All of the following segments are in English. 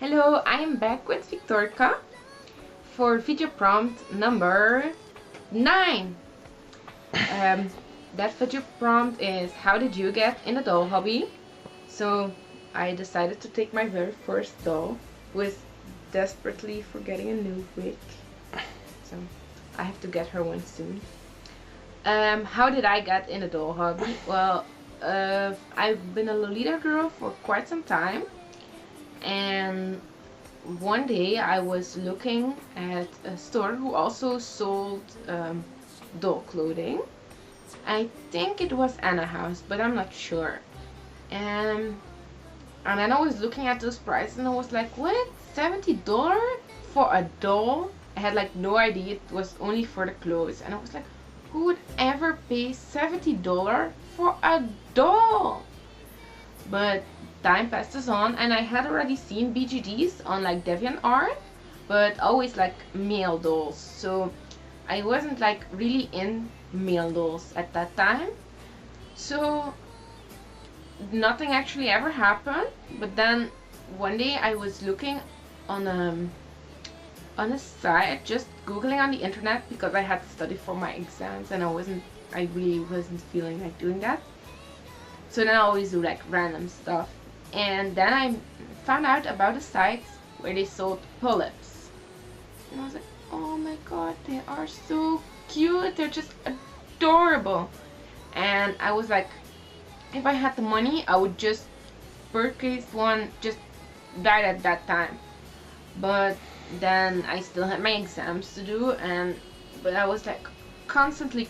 Hello, I am back with Victorica for video prompt number 9. That video prompt is, how did you get in the doll hobby? So I decided to take my very first doll, who is desperately for getting a new wig. So I have to get her one soon. How did I get in the doll hobby? Well, I've been a Lolita girl for quite some time. And one day I was looking at a store who also sold doll clothing. I think it was Anna House, but I'm not sure. And then I was looking at those prices and I was like, what? $70 for a doll? I had like no idea it was only for the clothes. And I was like, who would ever pay $70 for a doll? But time passes on and I had already seen BJDs on like DeviantArt, but always like male dolls. So I wasn't like really in male dolls at that time. So nothing actually ever happened. But then one day I was looking on a site, just googling on the internet, because I had to study for my exams and I really wasn't feeling like doing that. So then I always do like random stuff. And then I found out about a site where they sold pull-ups. And I was like, oh my god, they are so cute. They're just adorable. And I was like, if I had the money, I would just purchase one just right at that time. But then I still had my exams to do, but I was like constantly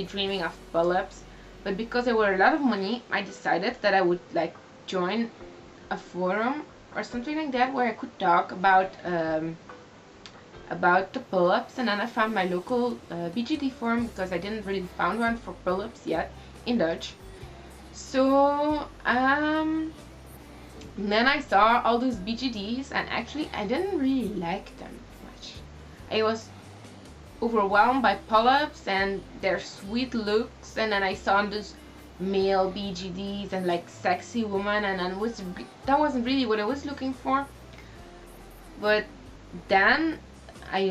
dreaming of pull-ups. But because there were a lot of money, I decided that I would like join a forum or something like that where I could talk about the pull-ups. And then I found my local BJD forum, because I didn't really found one for pull-ups yet in Dutch. So then I saw all those BJDs, and actually I didn't really like them much. I was overwhelmed by pull-ups and their sweet looks, and then I saw those male BJDs and like sexy woman, and then that wasn't really what I was looking for. But then I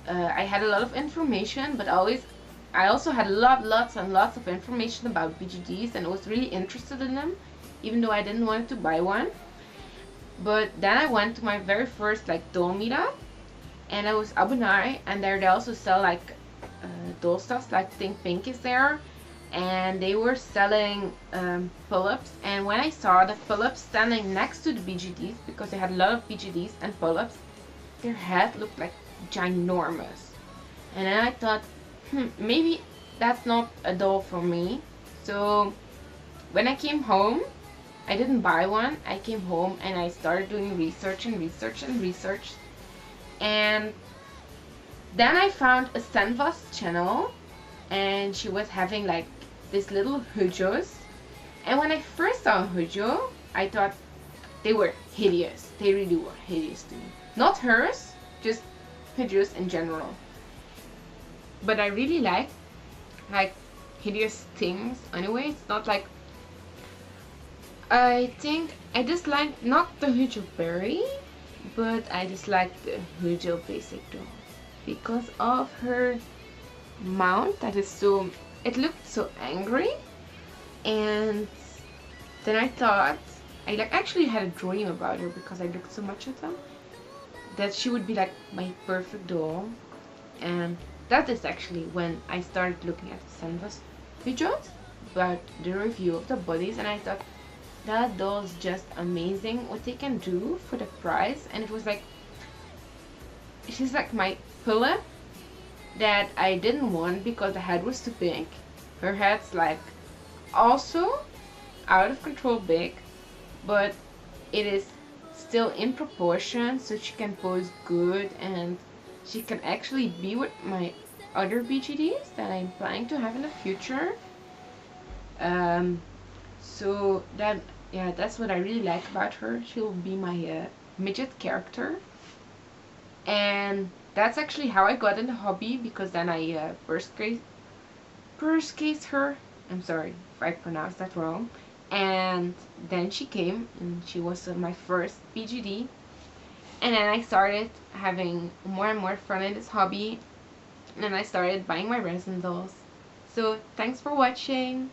had a lot of information, but I also had lots and lots of information about BJDs, and I was really interested in them, even though I didn't want to buy one. But then I went to my very first like doll meetup, and it was Abunai, and there they also sell like doll stuff, like Think Pink is there, and they were selling pull-ups. And when I saw the pull-ups standing next to the BJDs, because they had a lot of BJDs and pull-ups, their head looked like ginormous. And then I thought, maybe that's not a doll for me. So when I came home, I didn't buy one. I came home and I started doing research. And then I found a Senva's channel, and she was having like this little hujos. And when I first saw a hujo, I thought they were hideous. They really were hideous to me. Not hers, just hujos in general. But I really like hideous things anyway. It's not like, I think I dislike not the hujo berry, but I dislike the Hujo basic doll because of her mount that is so, it looked so angry. And then I thought, I like actually had a dream about her because I looked so much at them, that she would be like my perfect doll. And that is actually when I started looking at Senva's videos about the review of the bodies, and I thought, that doll is just amazing what they can do for the price. And it was like, she's like my pull-up that I didn't want because the head was too big. Her head's like also out of control big, but it is still in proportion, so she can pose good, and she can actually be with my other BGDs that I'm planning to have in the future. So that, yeah, that's what I really like about her. She'll be my midget character. And that's actually how I got in the hobby, because then I purchased her. I'm sorry if I pronounced that wrong. And then she came, and she was my first BGD. And then I started having more and more fun in this hobby, and then I started buying my resin dolls. So thanks for watching.